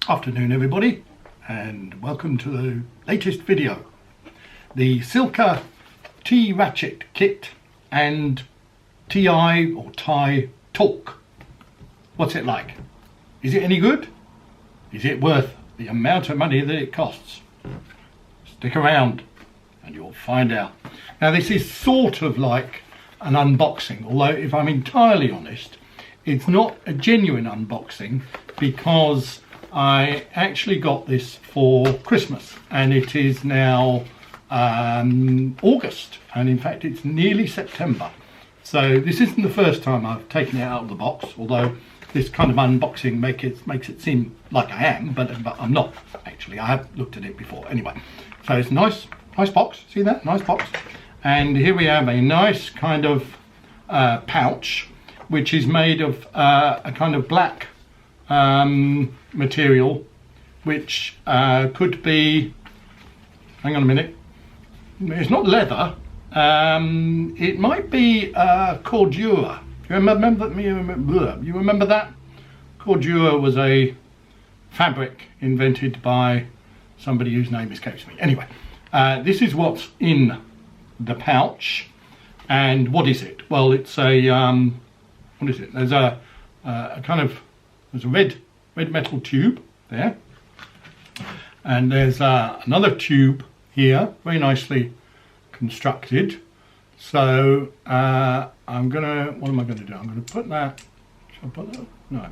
Afternoon everybody, and welcome to the latest video. The Silca T-Ratchet kit and TI or tie torque. What's it like? Is it any good? Is it worth the amount of money that it costs? Stick around and you'll find out. Now this is sort of like an unboxing, although if I'm entirely honest, it's not a genuine unboxing because I actually got this for Christmas and it is now August, and in fact it's nearly September. So this isn't the first time I've taken it out of the box, although this kind of unboxing makes it seem like I am, but I'm not actually. I have looked at it before. Anyway, so it's a nice box. See that? Nice box. And here we have a nice kind of pouch, which is made of a kind of black material, which could be, hang on a minute, it's not leather, it might be cordura. You remember that? Cordura was a fabric invented by somebody whose name escapes me. Anyway, this is what's in the pouch. And what is it? Well, it's a what is it? There's a kind of, there's a red metal tube there, and there's another tube here, very nicely constructed. So I'm gonna, what am I going to do? I'm going to put that, should I put that? No,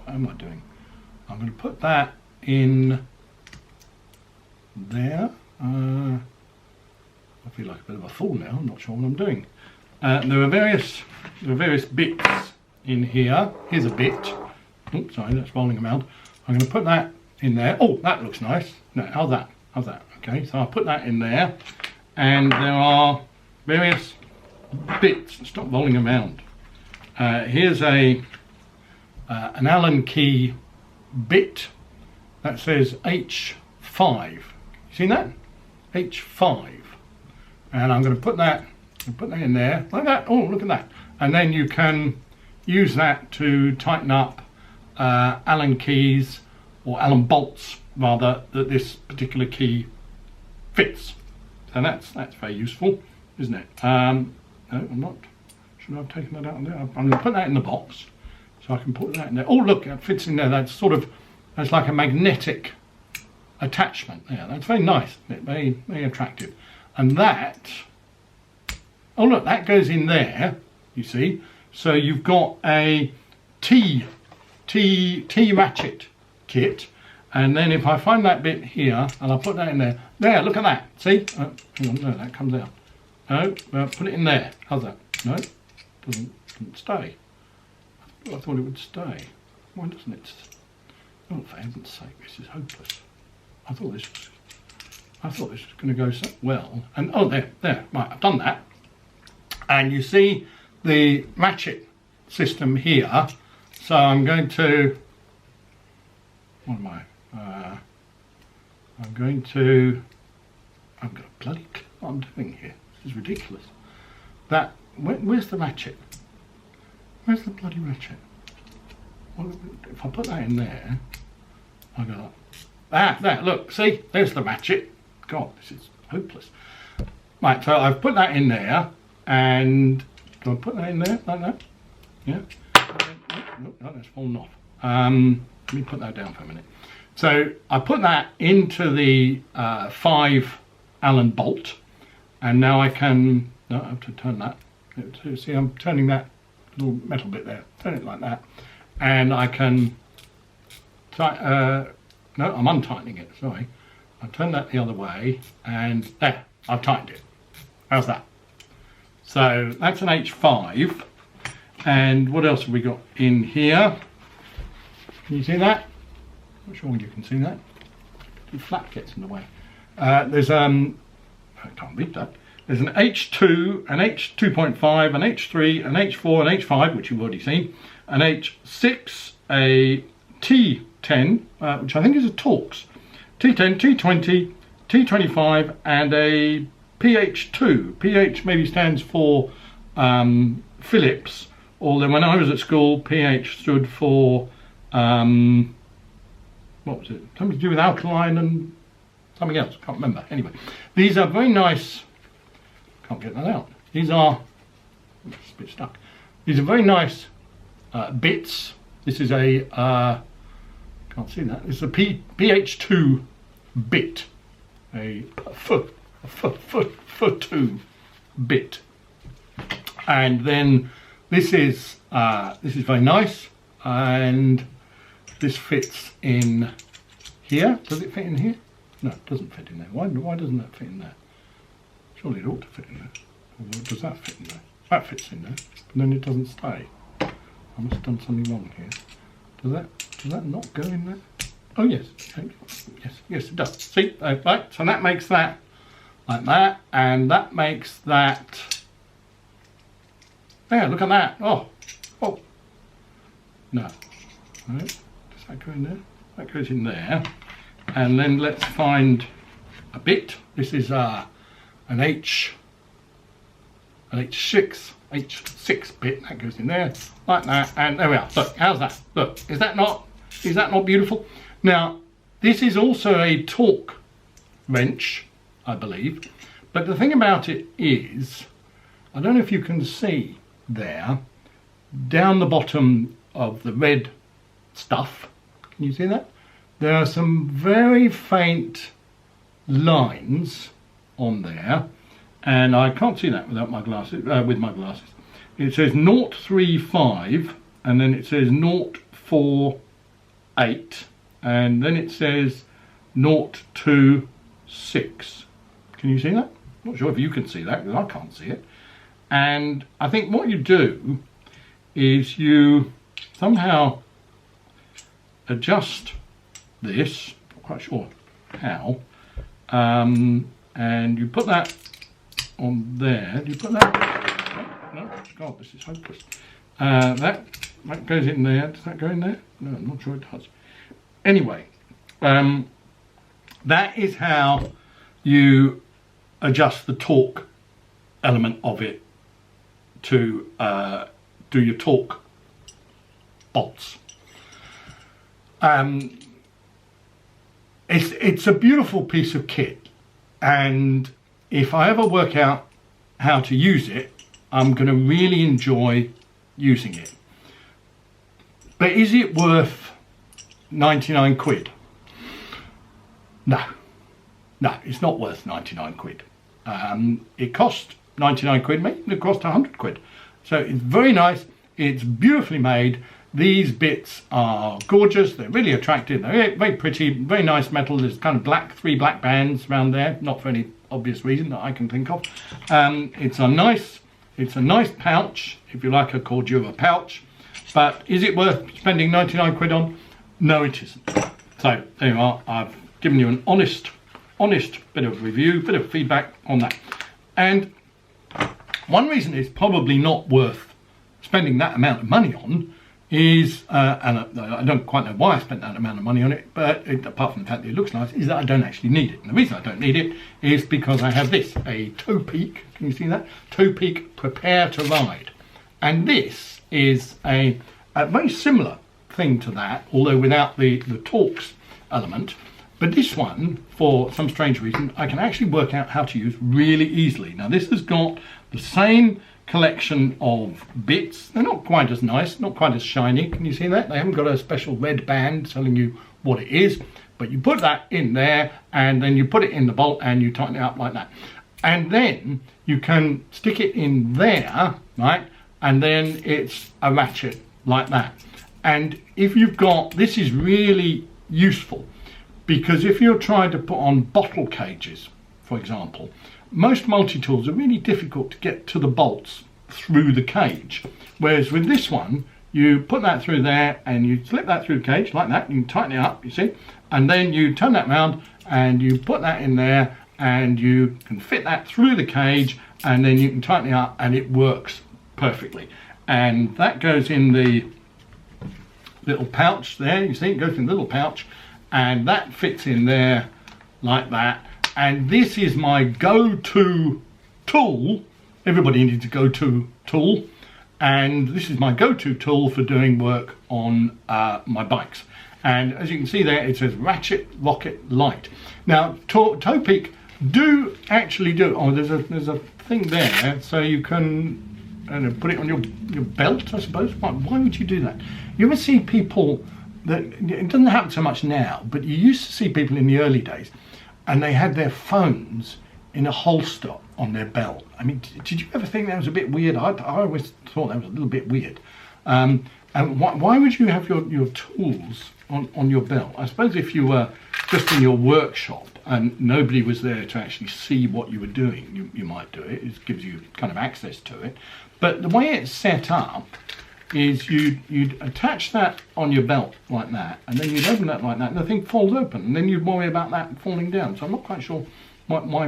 what am I doing? I'm going to put that in there. I feel like a bit of a fool now. I'm not sure what I'm doing. There are various bits in here. Here's a bit. Oops, sorry, that's rolling around. I'm going to put that in there. Oh, that looks nice. No, how's that? How's that? Okay, so I'll put that in there, and there are various bits. Stop rolling around. Here's an Allen key bit that says H5. You seen that? H5. And I'm going to put that in there like that. Oh, look at that. And then you can use that to tighten up Allen keys, or Allen bolts rather, that this particular key fits. So that's very useful, isn't it? No, I'm not. Should I have taken that out of there? I'm going to put that in the box so I can put that in there. Oh, look, it fits in there. That's like a magnetic attachment there. That's very nice, isn't it? Very attractive. And that, oh look, that goes in there, you see. So you've got a T-Ratchet kit, and then if I find that bit here and I put that in there, look at that, see? Oh, hang on, no, that comes out. No, put it in there. How's that? No, doesn't stay. I thought it would stay. Why doesn't it? Oh, for heaven's sake, this is hopeless. I thought this was going to go so well. And oh, there, right, I've done that. And you see the ratchet system here. So I'm going to, what am I? I've got a bloody clue what I'm doing here. This is ridiculous. Where's the ratchet? Where's the bloody ratchet? Well, if I put that in there, I go, there, look, see, there's the ratchet. God, this is hopeless. Right, so I've put that in there, and do I put that in there like that? Yeah. No, that's fallen off. Let me put that down for a minute. So I put that into the 5 Allen bolt, and now I can. No, I have to turn that. See, I'm turning that little metal bit there. Turn it like that, and I can. No, I'm untightening it. Sorry. I turn that the other way, and there, I've tightened it. How's that? So that's an H5. And what else have we got in here? Can you see that? Not sure you can see that. The flap gets in the way. There's I can't read that. There's an H2, an H2.5, an H3, an H4, an H5, which you've already seen, an H6, a T10, which I think is a Torx. T10, T20, T25, and a PH2. PH maybe stands for Phillips, or then when I was at school, PH stood for what was it? Something to do with alkaline and something else, can't remember. Anyway, these are very nice, can't get that out. These are, it's a bit stuck. These are very nice bits. This is a, can't see that, it's a pH2 bit, a F2 bit. And then this is very nice, and this fits in here. Does it fit in here? No, it doesn't fit in there. Why doesn't that fit in there? Surely it ought to fit in there. Or does that fit in there? That fits in there, but then it doesn't stay. I must have done something wrong here. Does that not go in there? Oh yes, yes it does. See, right, so that makes that like that, and that makes that. There, look at that. Oh, no. Right. Does that go in there? That goes in there. And then let's find a bit. This is an H6 bit. That goes in there like that. And there we are. Look, how's that? Look, is that not beautiful? Now, this is also a torque wrench, I believe. But the thing about it is, I don't know if you can see there, down the bottom of the red stuff. Can you see that? There are some very faint lines on there, and I can't see that without my glasses. With my glasses, it says 035, and then it says 048, and then it says 026. Can you see that? Not sure if you can see that, because I can't see it. And I think what you do is you somehow adjust this, not quite sure how, and you put that on there. Do you put that? No, God, this is hopeless. That goes in there. Does that go in there? No, I'm not sure it does. Anyway, that is how you adjust the torque element of it to do your torque bolts. It's a beautiful piece of kit, and if I ever work out how to use it, I'm going to really enjoy using it. But is it worth 99 quid? No, it's not worth 99 quid. It cost 99 quid, maybe it cost 100 quid. So it's very nice, it's beautifully made. These bits are gorgeous, they're really attractive, they're very pretty, very nice metal. There's kind of three black bands around there, not for any obvious reason that I can think of. It's a nice pouch, if you like a Cordura pouch. But is it worth spending 99 quid on? No, it isn't. So there you are, I've given you an honest bit of review, bit of feedback on that. And one reason it's probably not worth spending that amount of money on is, and I don't quite know why I spent that amount of money on it, but apart from the fact that it looks nice, is that I don't actually need it. And the reason I don't need it is because I have this, a Topeak, can you see that? Topeak Prepare to Ride. And this is a very similar thing to that, although without the torques element. But this one, for some strange reason, I can actually work out how to use really easily. Now this has got the same collection of bits. They're not quite as nice, not quite as shiny. Can you see that? They haven't got a special red band telling you what it is. But you put that in there, and then you put it in the bolt and you tighten it up like that. And then you can stick it in there, right? And then it's a ratchet like that. And if you've got, this is really useful, because if you're trying to put on bottle cages, for example, most multi-tools are really difficult to get to the bolts through the cage. Whereas with this one, you put that through there and you slip that through the cage like that. You can tighten it up, you see, and then you turn that round and you put that in there and you can fit that through the cage, and then you can tighten it up and it works perfectly. And that goes in the little pouch there, you see, it goes in the little pouch, and that fits in there like that. And this is my go-to tool. Everybody needs a go-to tool, and this is my go-to tool for doing work on my bikes. And as you can see there, it says Ratchet Rocket Lite. Now, Topeak do actually do. Oh, there's a thing there, so you can put it on your belt, I suppose. Why would you do that? You ever see people that, it doesn't happen so much now, but you used to see people in the early days, and they had their phones in a holster on their belt. I mean, did you ever think that was a bit weird? I always thought that was a little bit weird. And why would you have your tools on your belt? I suppose if you were just in your workshop and nobody was there to actually see what you were doing, you might do it. It gives you kind of access to it. But the way it's set up is you'd attach that on your belt like that, and then you'd open that like that, and the thing folds open, and then you'd worry about that falling down. So I'm not quite sure why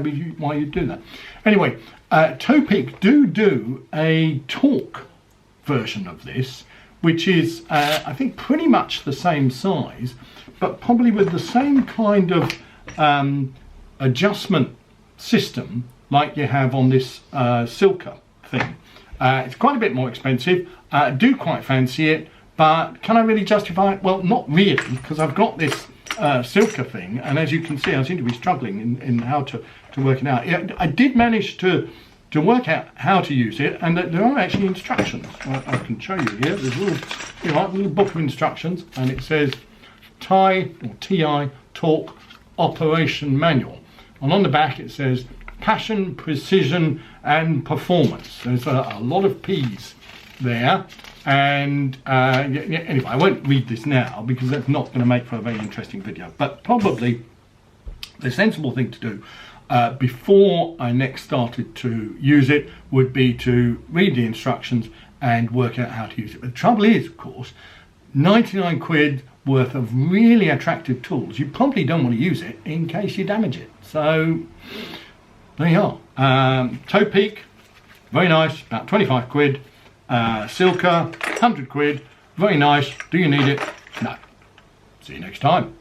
you'd do that. Anyway, Topeak do a talk version of this, which is I think pretty much the same size, but probably with the same kind of adjustment system like you have on this Silca thing. It's quite a bit more expensive. I do quite fancy it, but can I really justify it? Well, not really, because I've got this Silca thing, and as you can see, I seem to be struggling in how to work it out. I did manage to work out how to use it, and there are actually instructions. I can show you here. There's a little book of instructions, and it says TI Talk Operation Manual, and on the back it says passion, precision, and performance. There's a lot of P's there, and anyway, I won't read this now because that's not going to make for a very interesting video, but probably the sensible thing to do before I next started to use it would be to read the instructions and work out how to use it. But the trouble is, of course, 99 quid worth of really attractive tools. You probably don't want to use it in case you damage it. So there you are. Topeak, very nice, about 25 quid. Silca, 100 quid, very nice. Do you need it? No. See you next time.